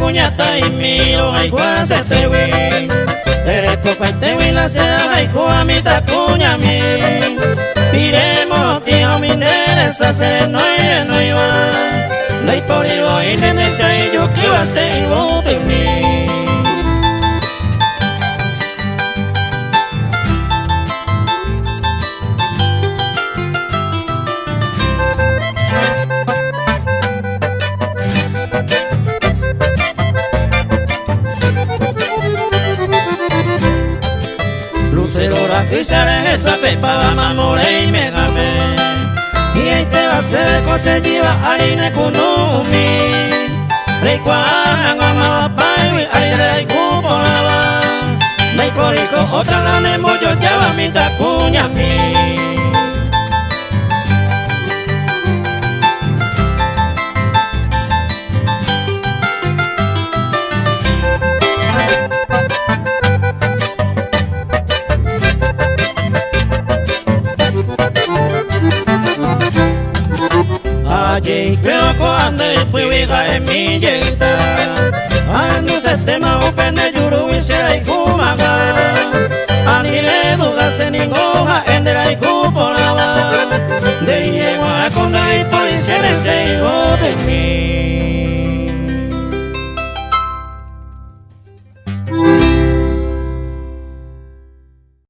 puñata y miro ay cuase te wi tere copa te wi la se ay cua mi ta cuña mi piremo tío mi neresa se no iba dai por ibo y nene se yo que va se ibo de mi y sale esa pepa va mamore y me gabe y ahí te va a hacer cose lleva harina con umi recuan mamá pai ay ay cupo lava dai porico otra la nemo yo lleva mi tacuña mi allí creo que ande puiga en mi yeta ando se tema upene yuru y se hay kumaga anire duda se